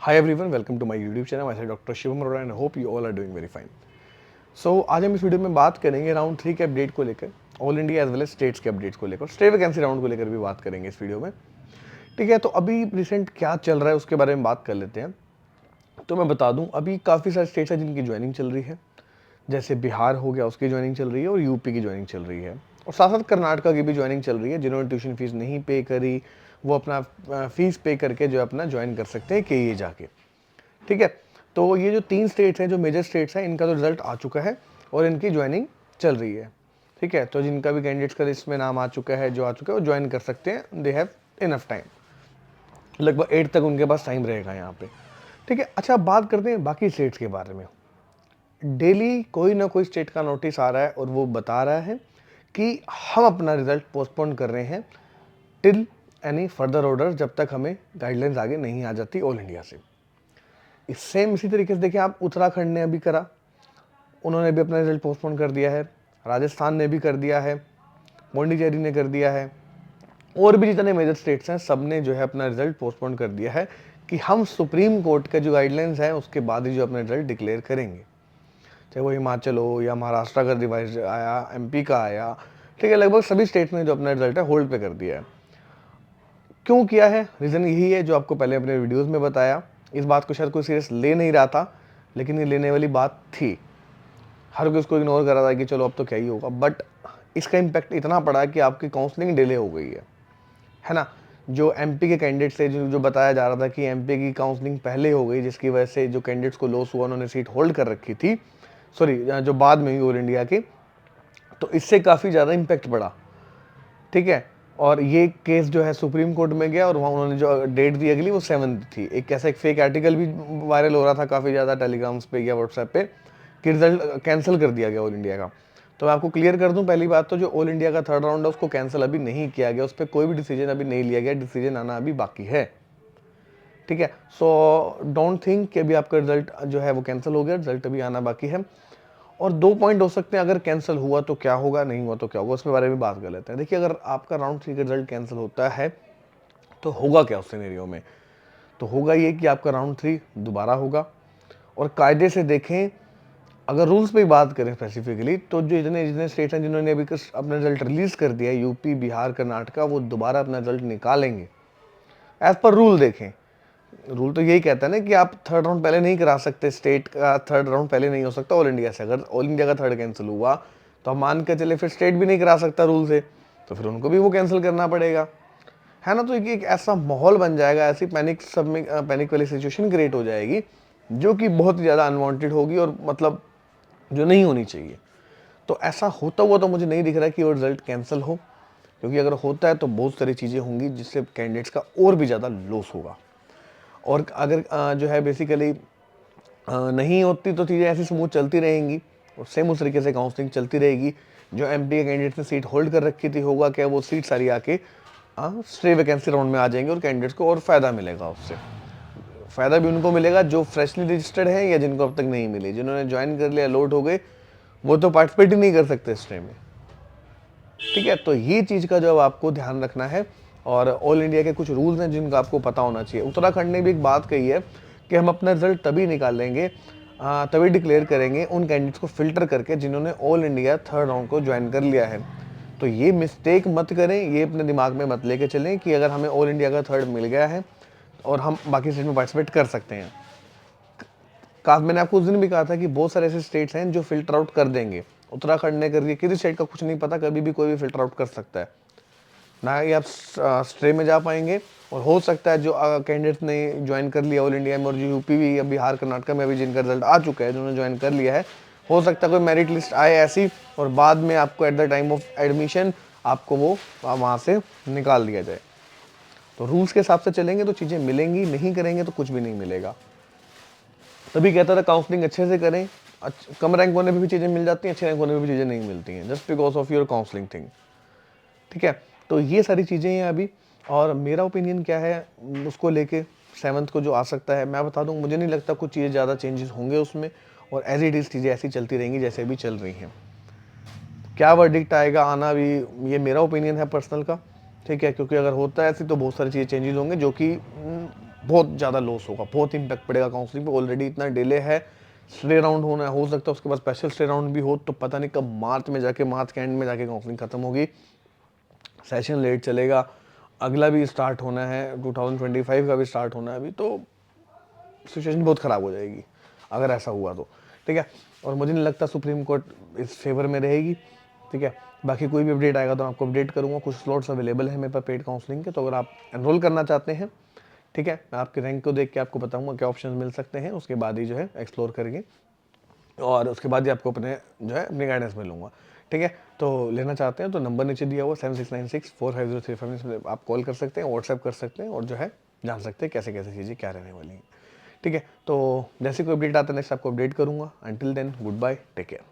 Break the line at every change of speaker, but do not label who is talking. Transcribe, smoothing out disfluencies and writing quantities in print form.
Hi everyone, welcome to my YouTube channel. मैं doctor Shivam Arora and hope you all are doing very fine. So आज हम इस video में बात करेंगे राउंड 3 के अपडेट को लेकर, all India as well as states के अपडेट्स को लेकर, स्टेट वैकेंसी राउंड को लेकर भी बात करेंगे इस वीडियो में. ठीक है, तो अभी रिसेंट क्या चल रहा है उसके बारे में बात कर लेते हैं. तो मैं बता दूं, अभी काफ़ी सारे स्टेट्स हैं जिनकी ज्वाइनिंग चल रही है. जैसे बिहार हो गया, उसकी ज्वाइनिंग चल रही है, और यूपी की ज्वाइनिंग चल रही है, और साथ साथ कर्नाटका की भी ज्वाइनिंग चल रही है. जिन्होंने ट्यूशन फीस नहीं पे करी वो अपना फीस पे करके जो है अपना ज्वाइन कर सकते हैं के जाके. ठीक है, तो ये जो 3 स्टेट्स हैं, जो मेजर स्टेट्स हैं, इनका तो रिजल्ट आ चुका है और इनकी ज्वाइनिंग चल रही है. ठीक है, तो जिनका भी कैंडिडेट्स का लिस्ट में नाम आ चुका है, जो आ चुका है वो ज्वाइन कर सकते हैं. दे हैव इनफ टाइम, लगभग 8 तक उनके पास टाइम रहेगा यहाँ पे. ठीक है, अच्छा अब बात करते हैं बाकी स्टेट्स के बारे में. डेली कोई ना कोई स्टेट का नोटिस आ रहा है और वो बता रहा है कि हम अपना रिजल्ट पोस्टपोन कर रहे हैं टिल एनी फर्दर ऑर्डर, जब तक हमें गाइडलाइंस आगे नहीं आ जाती ऑल इंडिया से. सेम इसी तरीके से देखिए, आप उत्तराखंड ने अभी करा, उन्होंने भी अपना रिजल्ट पोस्टपोन कर दिया है. राजस्थान ने भी कर दिया है, पौंडीचेरी ने कर दिया है, और भी जितने मेजर स्टेट्स हैं सब ने जो है अपना रिजल्ट पोस्टपोन कर दिया है कि हम सुप्रीम कोर्ट के जो गाइडलाइंस हैं उसके बाद ही जो अपना रिजल्ट डिक्लेयर करेंगे. चाहे वो हिमाचल हो या महाराष्ट्र का रिवाइज आया, एमपी का आया. ठीक है, लगभग सभी स्टेट्स ने जो अपना रिजल्ट है होल्ड पे कर दिया है. क्यों किया है? रीज़न यही है जो आपको पहले अपने वीडियोस में बताया. इस बात को शायद कोई सीरियस ले नहीं रहा था, लेकिन ये लेने वाली बात थी. हर कोई इसको इग्नोर कर रहा था कि चलो अब तो क्या ही होगा, बट इसका इम्पैक्ट इतना पड़ा कि आपकी काउंसलिंग डिले हो गई है ना. जो एमपी के कैंडिडेट्स थे, जो बताया जा रहा था कि एमपी की काउंसलिंग पहले हो गई, जिसकी वजह से जो कैंडिडेट्स को लॉस हुआ, उन्होंने सीट होल्ड कर रखी थी, सॉरी जो बाद में हुई ऑल इंडिया की, तो इससे काफ़ी ज़्यादा इम्पैक्ट पड़ा. ठीक है, और ये केस जो है सुप्रीम कोर्ट में गया और वहाँ उन्होंने जो डेट दी अगली वो 7 थी. एक ऐसा एक फेक आर्टिकल भी वायरल हो रहा था काफ़ी ज़्यादा टेलीग्राम्स पे या व्हाट्सएप पे कि रिजल्ट कैंसिल कर दिया गया ऑल इंडिया का. तो मैं आपको क्लियर कर दूं, पहली बात तो जो ऑल इंडिया का थर्ड राउंड है उसको कैंसिल अभी नहीं किया गया, उस पर कोई भी डिसीजन अभी नहीं लिया गया, डिसीजन आना अभी बाकी है. ठीक है, सो डोंट थिंक कि अभी आपका रिजल्ट जो है वो कैंसिल हो गया, रिजल्ट अभी आना बाकी है. और 2 पॉइंट हो सकते हैं, अगर कैंसिल हुआ तो क्या होगा, नहीं हुआ तो क्या होगा, उसके बारे में बात कर लेते हैं. देखिए, अगर आपका राउंड 3 का रिजल्ट कैंसिल होता है तो होगा क्या उस सिनेरियो में. तो होगा ये कि आपका राउंड 3 दोबारा होगा. और कायदे से देखें, अगर रूल्स पे बात करें स्पेसिफिकली, तो जो जितने जितने स्टेट्स हैं जिन्होंने अभी अपना रिजल्ट रिलीज कर दिया है, यूपी, बिहार, कर्नाटका, वो दोबारा अपना रिजल्ट निकालेंगे एज पर रूल. देखें, रूल तो यही कहता है ना कि आप थर्ड राउंड पहले नहीं करा सकते, स्टेट का थर्ड राउंड पहले नहीं हो सकता ऑल इंडिया से. अगर ऑल इंडिया का थर्ड कैंसिल हुआ तो हम मान के चले फिर स्टेट भी नहीं करा सकता रूल से, तो फिर उनको भी वो कैंसिल करना पड़ेगा, है ना. तो एक ऐसा माहौल बन जाएगा, ऐसी पैनिक वाली सिचुएशन क्रिएट हो जाएगी जो कि बहुत ही ज़्यादा अनवांटेड होगी और मतलब जो नहीं होनी चाहिए. तो ऐसा होता हुआ तो मुझे नहीं दिख रहा है कि वो रिजल्ट कैंसिल हो, क्योंकि अगर होता है तो बहुत सारी चीज़ें होंगी जिससे कैंडिडेट्स का और भी ज़्यादा लॉस होगा. और अगर जो है बेसिकली नहीं होती तो चीज़ें ऐसी स्मूथ चलती रहेंगी और सेम उस तरीके से काउंसलिंग चलती रहेगी. जो एमपी के कैंडिडेट्स ने सीट होल्ड कर रखी थी, होगा क्या, वो सीट सारी आके स्टे वैकेंसी राउंड में आ जाएंगे और कैंडिडेट्स को और फ़ायदा मिलेगा. उससे फ़ायदा भी उनको मिलेगा जो फ्रेशली रजिस्टर्ड हैं या जिनको अब तक नहीं मिली. जिन्होंने ज्वाइन कर लिया, लोड हो गए, वो तो पार्टिसिपेट ही नहीं कर सकते स्टे में. ठीक है, तो ये चीज़ का जो आपको ध्यान रखना है. और ऑल इंडिया के कुछ रूल्स हैं जिनका आपको पता होना चाहिए. उत्तराखंड ने भी एक बात कही है कि हम अपना रिजल्ट तभी निकालेंगे, तभी डिक्लेयर करेंगे उन कैंडिडेट्स को फिल्टर करके जिन्होंने ऑल इंडिया थर्ड राउंड को ज्वाइन कर लिया है. तो ये मिस्टेक मत करें, ये अपने दिमाग में मत लेके चलें कि अगर हमें ऑल इंडिया का थर्ड मिल गया है और हम बाकी स्टेट में पार्टिसिपेट कर सकते हैं. मैंने आपको उस दिन भी कहा था कि बहुत सारे ऐसे स्टेट्स हैं जो फिल्टर आउट कर देंगे. उत्तराखंड ने कर दिया, किसी स्टेट का कुछ नहीं पता, कभी भी कोई भी फिल्टर आउट कर सकता है. ना ही आप स्टे में जा पाएंगे, और हो सकता है जो कैंडिडेट्स ने ज्वाइन कर लिया ऑल इंडिया में, और जो यूपी भी या बिहार, कर्नाटका में अभी जिनका रिजल्ट आ चुका है, जिन्होंने ज्वाइन कर लिया है, हो सकता है कोई मेरिट लिस्ट आए ऐसी और बाद में आपको at the time of admission आपको वो वहाँ से निकाल दिया जाए. तो रूल्स के हिसाब से चलेंगे तो चीज़ें मिलेंगी, नहीं करेंगे तो कुछ भी नहीं मिलेगा. तभी कहता था काउंसलिंग अच्छे से करें. कम रैंक होने पे भी चीज़ें मिल जाती हैं, अच्छे रैंक होने पे भी चीज़ें नहीं मिलती हैं, just because of your counselling thing. ठीक है, तो ये सारी चीज़ें हैं अभी. और मेरा ओपिनियन क्या है उसको लेके, 7th को जो आ सकता है, मैं बता दूं, मुझे नहीं लगता कुछ चीज़ें ज़्यादा चेंजेस होंगे उसमें, और एज इट इज़ चीज़ें ऐसी चलती रहेंगी जैसे अभी चल रही हैं. क्या वर्डिक्ट आएगा, आना भी, ये मेरा ओपिनियन है पर्सनल का. ठीक है, क्योंकि अगर होता है ऐसी तो बहुत सारी चीज़ें चेंजेस होंगे जो कि बहुत ज़्यादा लॉस होगा, बहुत इम्पैक्ट पड़ेगा काउंसलिंग पे। ऑलरेडी इतना डिले है, स्टे राउंड होना है, हो सकता है उसके बाद स्पेशल स्टे राउंड भी हो, तो पता नहीं कब मार्च में जाके, मार्च के एंड में जाके काउंसलिंग खत्म होगी, सेशन लेट चलेगा, अगला भी स्टार्ट होना है, 2025 का भी स्टार्ट होना है अभी, तो सिचुएशन बहुत ख़राब हो जाएगी अगर ऐसा हुआ तो, ठीक है। और मुझे नहीं लगता सुप्रीम कोर्ट इस फेवर में रहेगी, ठीक है। बाकी कोई भी अपडेट आएगा तो मैं आपको अपडेट करूँगा। कुछ स्लॉट्स अवेलेबल है मेरे पास पेड काउंसलिंग के, तो अगर आप एनरोल करना चाहते हैं, ठीक है, मैं आपके रैंक को देख के आपको बताऊंगा क्या ऑप्शन मिल सकते हैं, उसके बाद ही जो है एक्सप्लोर करेंगे, और उसके बाद ही आपको अपने जो है अपनी गाइडेंस मिलूंगा, ठीक है। तो लेना चाहते हैं तो नंबर नीचे दिया हुआ 76964503 में आप कॉल कर सकते हैं, व्हाट्सएप कर सकते हैं, और जो है जान सकते हैं कैसे कैसे चीज़ें क्या रहने वाली हैं, ठीक है। तो जैसे कोई अपडेट आता है नेक्स्ट आपको अपडेट करूंगा। Until then good bye, take care.